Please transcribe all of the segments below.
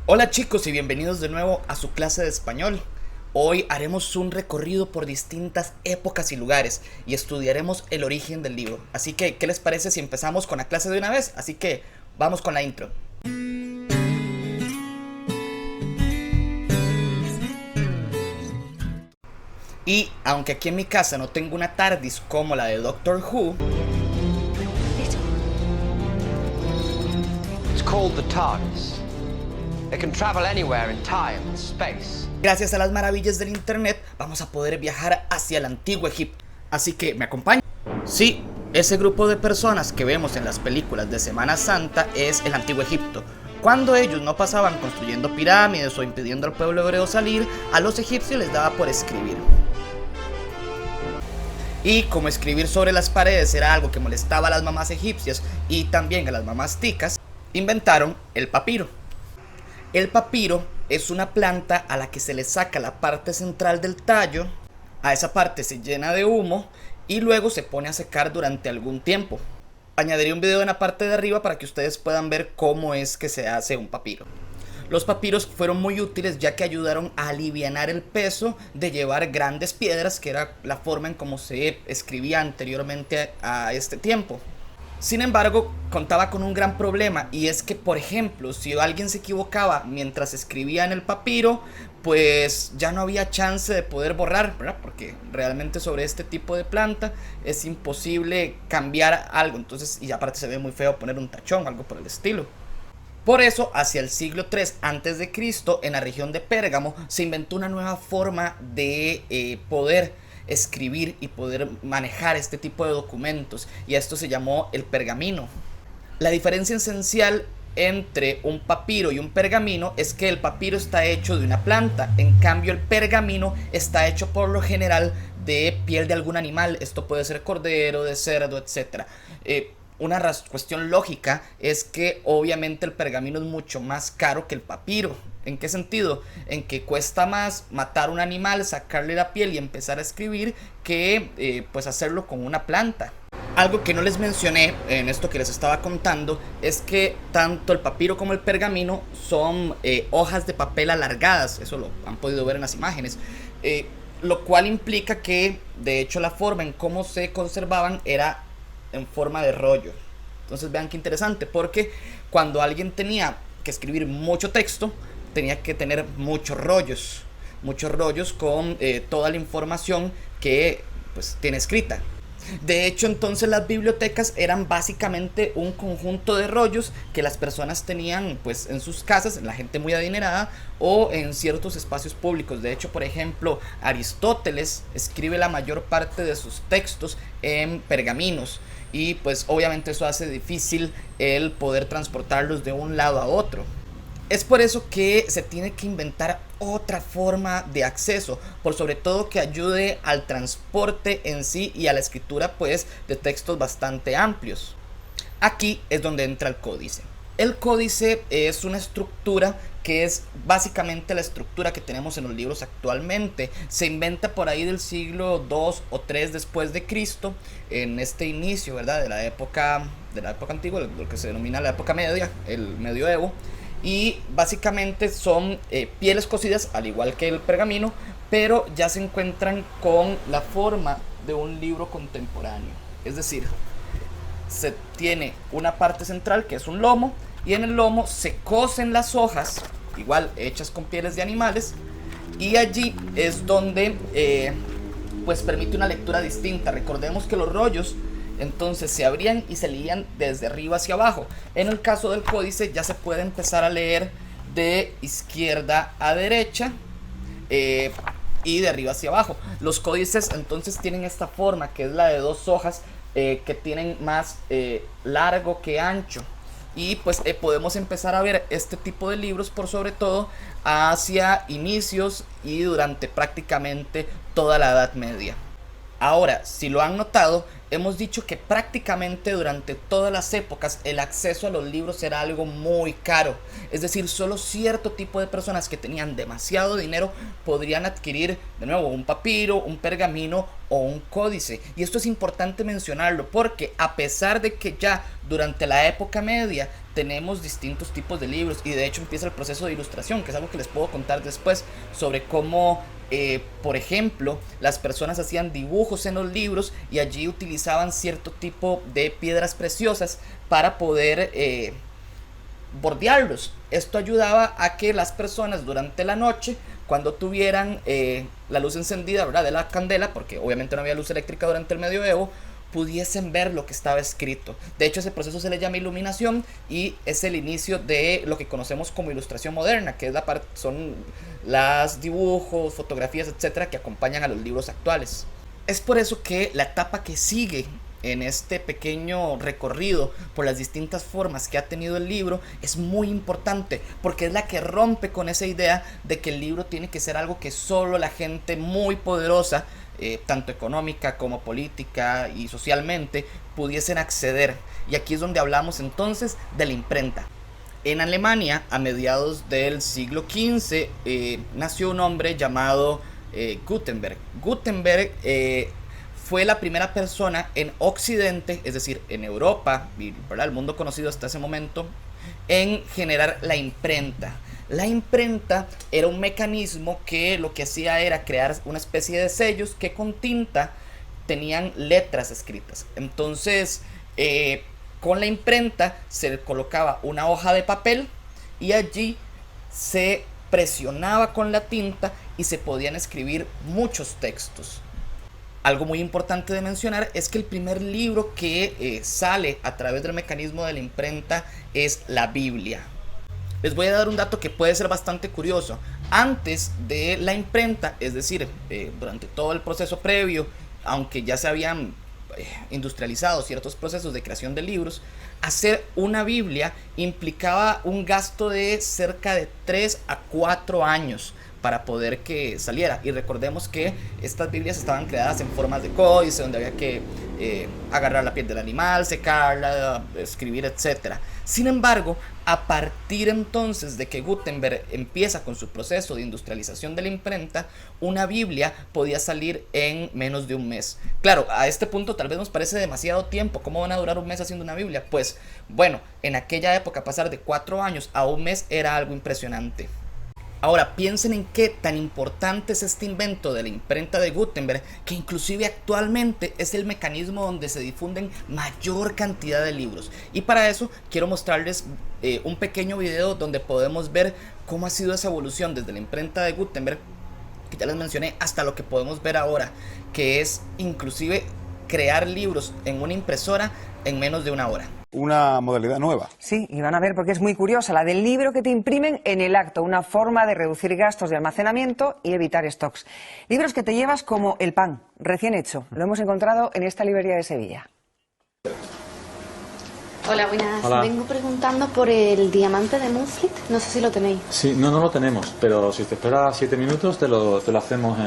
Hola chicos y bienvenidos de nuevo a su clase de español. Hoy haremos un recorrido por distintas épocas y lugares y estudiaremos el origen del libro. Así que, ¿qué les parece si empezamos con la clase de una vez? Así que, vamos con la intro. Y aunque aquí en mi casa no tengo una TARDIS como la de Doctor Who, It's called the TARDIS. It can travel anywhere in time and space. gracias a las maravillas del internet vamos a poder viajar hacia el antiguo Egipto. Así que, ¿me acompañan? Sí, ese grupo de personas que vemos en las películas de Semana Santa es el antiguo Egipto. Cuando ellos no pasaban construyendo pirámides o impidiendo al pueblo hebreo salir, a los egipcios les daba por escribir. Y como escribir sobre las paredes era algo que molestaba a las mamás egipcias y también a las mamás ticas, inventaron el papiro. El papiro es una planta a la que se le saca la parte central del tallo, a esa parte se llena de humo y luego se pone a secar durante algún tiempo. Añadiré un video en la parte de arriba para que ustedes puedan ver cómo es que se hace un papiro. Los papiros fueron muy útiles ya que ayudaron a alivianar el peso de llevar grandes piedras, que era la forma en cómo se escribía anteriormente a este tiempo. Sin embargo, contaba con un gran problema, y es que, por ejemplo, si alguien se equivocaba mientras escribía en el papiro, pues ya no había chance de poder borrar, ¿verdad? Porque realmente sobre este tipo de planta es imposible cambiar algo, entonces, y aparte se ve muy feo poner un tachón, algo por el estilo. Por eso, hacia el siglo III a.C., en la región de Pérgamo, se inventó una nueva forma de poder escribir y poder manejar este tipo de documentos, y esto se llamó el pergamino. La diferencia esencial entre un papiro y un pergamino es que el papiro está hecho de una planta, en cambio el pergamino está hecho por lo general de piel de algún animal. Esto puede ser cordero, de cerdo, etc. Una cuestión lógica es que obviamente el pergamino es mucho más caro que el papiro. ¿En qué sentido? En que cuesta más matar un animal, sacarle la piel y empezar a escribir que pues hacerlo con una planta. Algo que no les mencioné en esto que les estaba contando es que tanto el papiro como el pergamino son hojas de papel alargadas. Eso lo han podido ver en las imágenes. Lo cual implica que de hecho la forma en cómo se conservaban era en forma de rollo. Entonces vean qué interesante, porque cuando alguien tenía que escribir mucho texto, tenía que tener muchos rollos con toda la información que pues tiene escrita. De hecho, entonces las bibliotecas eran básicamente un conjunto de rollos que las personas tenían pues en sus casas, en la gente muy adinerada, o en ciertos espacios públicos. De hecho, por ejemplo, Aristóteles escribe la mayor parte de sus textos en pergaminos, y pues obviamente eso hace difícil el poder transportarlos de un lado a otro. Es por eso que se tiene que inventar otra forma de acceso, por sobre todo que ayude al transporte en sí y a la escritura pues de textos bastante amplios. Aquí es donde entra el códice. El códice es una estructura que es básicamente la estructura que tenemos en los libros actualmente. Se inventa por ahí del siglo II o III después de Cristo, en este inicio, ¿verdad? de la época antigua, lo que se denomina la época media, el medioevo. Y básicamente son pieles cocidas, al igual que el pergamino, pero ya se encuentran con la forma de un libro contemporáneo. Es decir, se tiene una parte central que es un lomo, y en el lomo se cosen las hojas, igual hechas con pieles de animales, y allí es donde pues permite una lectura distinta. Recordemos que los rollos entonces se abrían y se leían desde arriba hacia abajo. En el caso del códice ya se puede empezar a leer de izquierda a derecha y de arriba hacia abajo. Los códices entonces tienen esta forma, que es la de dos hojas, que tienen más largo que ancho. Y pues podemos empezar a ver este tipo de libros por sobre todo hacia inicios y durante prácticamente toda la Edad Media. Ahora, si lo han notado, hemos dicho que prácticamente durante todas las épocas el acceso a los libros era algo muy caro. Es decir, solo cierto tipo de personas que tenían demasiado dinero podrían adquirir, de nuevo, un papiro, un pergamino o un códice. Y esto es importante mencionarlo porque a pesar de que ya durante la época media tenemos distintos tipos de libros, y de hecho empieza el proceso de ilustración, que es algo que les puedo contar después sobre cómo por ejemplo, las personas hacían dibujos en los libros y allí utilizaban cierto tipo de piedras preciosas para poder bordearlos. Esto ayudaba a que las personas durante la noche, cuando tuvieran la luz encendida, ¿verdad?, de la candela, porque obviamente no había luz eléctrica durante el medioevo, pudiesen ver lo que estaba escrito. De hecho, ese proceso se le llama iluminación y es el inicio de lo que conocemos como ilustración moderna, que es son los dibujos, fotografías, etcétera, que acompañan a los libros actuales. Es por eso que la etapa que sigue en este pequeño recorrido por las distintas formas que ha tenido el libro es muy importante, porque es la que rompe con esa idea de que el libro tiene que ser algo que solo la gente muy poderosa, tanto económica como política y socialmente, pudiesen acceder. Y aquí es donde hablamos entonces de la imprenta. En Alemania, a mediados del siglo XV, nació un hombre llamado Gutenberg. Gutenberg fue la primera persona en Occidente, es decir, en Europa, ¿verdad?, el mundo conocido hasta ese momento, en generar la imprenta. La imprenta era un mecanismo que lo que hacía era crear una especie de sellos que con tinta tenían letras escritas. Entonces, con la imprenta se colocaba una hoja de papel y allí se presionaba con la tinta y se podían escribir muchos textos. Algo muy importante de mencionar es que el primer libro que sale a través del mecanismo de la imprenta es la Biblia. Les voy a dar un dato que puede ser bastante curioso. Antes de la imprenta, es decir, durante todo el proceso previo, aunque ya se habían industrializado ciertos procesos de creación de libros, hacer una Biblia implicaba un gasto de cerca de 3 a 4 años para poder que saliera. Y recordemos que estas Biblias estaban creadas en formas de códice, donde había que agarrar la piel del animal, secarla, escribir, etc. Sin embargo, a partir entonces de que Gutenberg empieza con su proceso de industrialización de la imprenta, una Biblia podía salir en menos de un mes. Claro, a este punto tal vez nos parece demasiado tiempo. ¿Cómo van a durar un mes haciendo una Biblia? Pues bueno, en aquella época pasar de 4 años a un mes era algo impresionante. Ahora piensen en qué tan importante es este invento de la imprenta de Gutenberg, que inclusive actualmente es el mecanismo donde se difunden mayor cantidad de libros. Y para eso quiero mostrarles un pequeño video donde podemos ver cómo ha sido esa evolución desde la imprenta de Gutenberg, que ya les mencioné, hasta lo que podemos ver ahora, que es inclusive crear libros en una impresora en menos de una hora. Una modalidad nueva. Sí, y van a ver porque es muy curiosa, la del libro que te imprimen en el acto, una forma de reducir gastos de almacenamiento y evitar stocks. Libros que te llevas como el pan, recién hecho. Lo hemos encontrado en esta librería de Sevilla. Hola, buenas. Hola. Vengo preguntando por el diamante de Moonfleet. No sé si lo tenéis. Sí, no lo tenemos, pero si te esperas 7 minutos te lo hacemos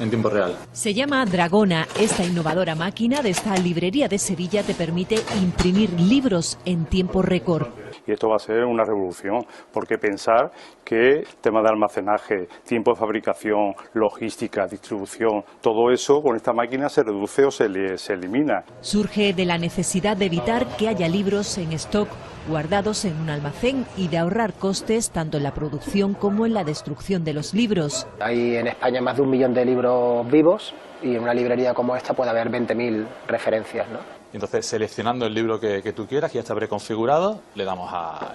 en tiempo real. Se llama Dragona. Esta innovadora máquina de esta librería de Sevilla te permite imprimir libros en tiempo récord. Y esto va a ser una revolución, porque pensar que tema de almacenaje, tiempo de fabricación, logística, distribución, todo eso con esta máquina se reduce o se elimina. Surge de la necesidad de evitar que haya libros en stock guardados en un almacén y de ahorrar costes tanto en la producción como en la destrucción de los libros. Hay en España más de 1 millón de libros vivos y en una librería como esta puede haber 20.000 referencias, ¿no? Entonces, seleccionando el libro que tú quieras, que ya está preconfigurado,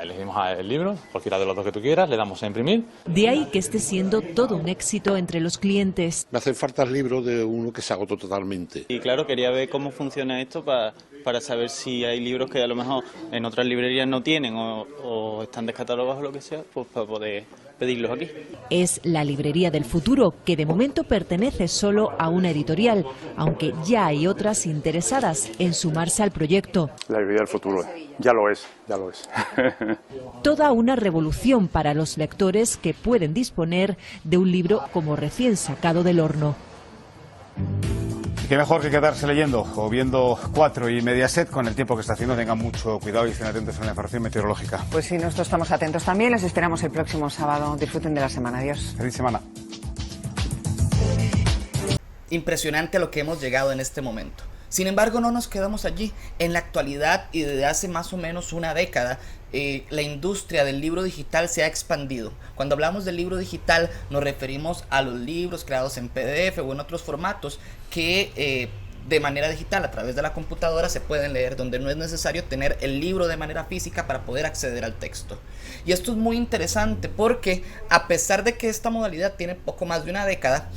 elegimos el libro, cualquiera de los dos que tú quieras, le damos a imprimir. De ahí que esté siendo todo un éxito entre los clientes. Me hacen falta libros de uno que se agotó totalmente. Y claro, quería ver cómo funciona esto para saber si hay libros que a lo mejor en otras librerías no tienen o están descatalogados o lo que sea, pues para poder pedirlos aquí. Es la librería del futuro, que de momento pertenece solo a una editorial, aunque ya hay otras interesadas en sumarse al proyecto. La librería del futuro, ya lo es. Toda una revolución para los lectores que pueden disponer de un libro como recién sacado del horno. qué mejor que quedarse leyendo o viendo 4 y Mediaset con el tiempo que está haciendo. Tengan mucho cuidado y estén atentos a la información meteorológica. Pues sí, nosotros estamos atentos también. Les esperamos el próximo sábado. Disfruten de la semana. Adiós. Feliz semana. Impresionante a lo que hemos llegado en este momento. Sin embargo, no nos quedamos allí. En la actualidad y desde hace más o menos una década, la industria del libro digital se ha expandido. Cuando hablamos del libro digital nos referimos a los libros creados en PDF o en otros formatos que de manera digital a través de la computadora se pueden leer, donde no es necesario tener el libro de manera física para poder acceder al texto. Y esto es muy interesante porque a pesar de que esta modalidad tiene poco más de una década,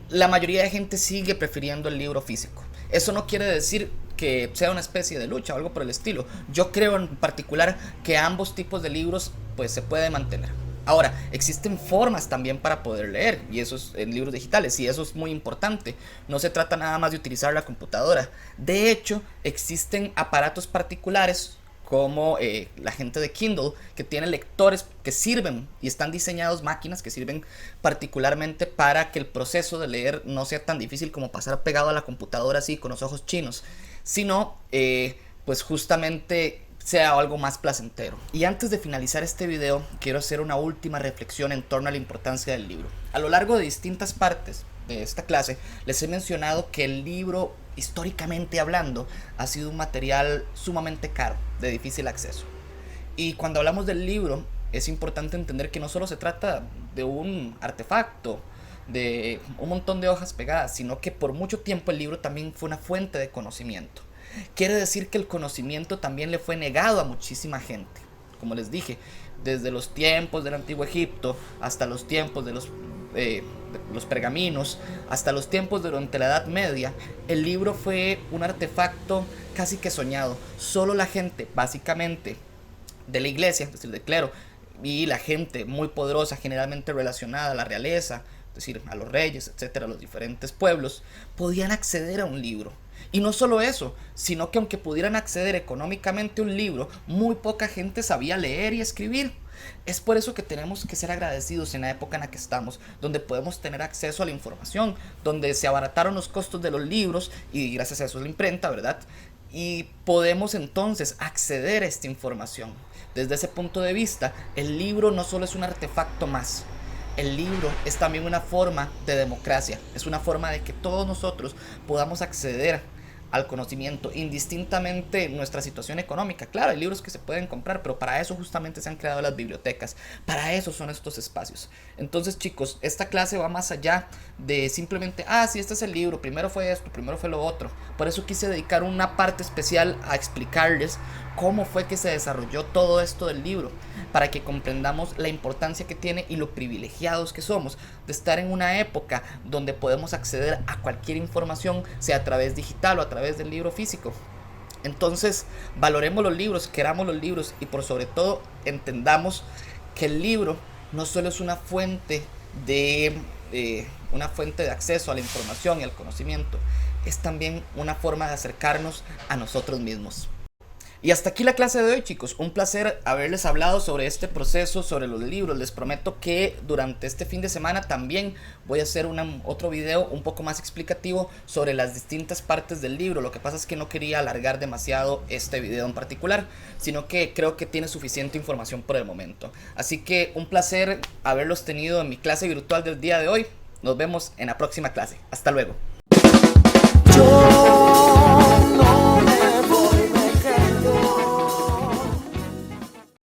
la mayoría de gente sigue prefiriendo el libro físico. Eso no quiere decir que sea una especie de lucha o algo por el estilo. Yo creo en particular que ambos tipos de libros pues se pueden mantener. Ahora, existen formas también para poder leer, y eso es en libros digitales, y eso es muy importante. No se trata nada más de utilizar la computadora. De hecho, existen aparatos particulares como la gente de Kindle, que tiene lectores que sirven y están diseñados, máquinas que sirven particularmente para que el proceso de leer no sea tan difícil como pasar pegado a la computadora así con los ojos chinos, sino pues justamente sea algo más placentero. Y antes de finalizar este video, quiero hacer una última reflexión en torno a la importancia del libro. A lo largo de distintas partes de esta clase les he mencionado que el libro, históricamente hablando, ha sido un material sumamente caro, de difícil acceso. Y cuando hablamos del libro es importante entender que no solo se trata de un artefacto, de un montón de hojas pegadas, sino que por mucho tiempo el libro también fue una fuente de conocimiento. Quiere decir que el conocimiento también le fue negado a muchísima gente. Como les dije, desde los tiempos del Antiguo Egipto hasta los tiempos de los pergaminos, hasta los tiempos durante la Edad Media, el libro fue un artefacto casi que soñado. Solo la gente, básicamente, de la iglesia, es decir, del clero, y la gente muy poderosa, generalmente relacionada a la realeza, es decir, a los reyes, etcétera, a los diferentes pueblos, podían acceder a un libro. Y no solo eso, sino que aunque pudieran acceder económicamente a un libro, muy poca gente sabía leer y escribir. Es por eso que tenemos que ser agradecidos en la época en la que estamos, donde podemos tener acceso a la información, donde se abarataron los costos de los libros y gracias a eso es la imprenta, ¿verdad? Y podemos entonces acceder a esta información. Desde ese punto de vista, el libro no solo es un artefacto más. El libro es también una forma de democracia, es una forma de que todos nosotros podamos acceder al conocimiento, indistintamente nuestra situación económica. Claro, hay libros que se pueden comprar, pero para eso justamente se han creado las bibliotecas, para eso son estos espacios. Entonces, chicos, esta clase va más allá de simplemente, sí, este es el libro, primero fue esto, primero fue lo otro. Por eso quise dedicar una parte especial a explicarles cómo fue que se desarrolló todo esto del libro, para que comprendamos la importancia que tiene y lo privilegiados que somos de estar en una época donde podemos acceder a cualquier información, sea a través digital o a través del libro físico. Entonces, valoremos los libros, queramos los libros y por sobre todo entendamos que el libro no solo es una fuente de acceso a la información y al conocimiento, es también una forma de acercarnos a nosotros mismos. Y hasta aquí la clase de hoy, chicos. Un placer haberles hablado sobre este proceso, sobre los libros. Les prometo que durante este fin de semana también voy a hacer otro video un poco más explicativo sobre las distintas partes del libro. Lo que pasa es que no quería alargar demasiado este video en particular, sino que creo que tiene suficiente información por el momento. Así que un placer haberlos tenido en mi clase virtual del día de hoy. Nos vemos en la próxima clase. Hasta luego.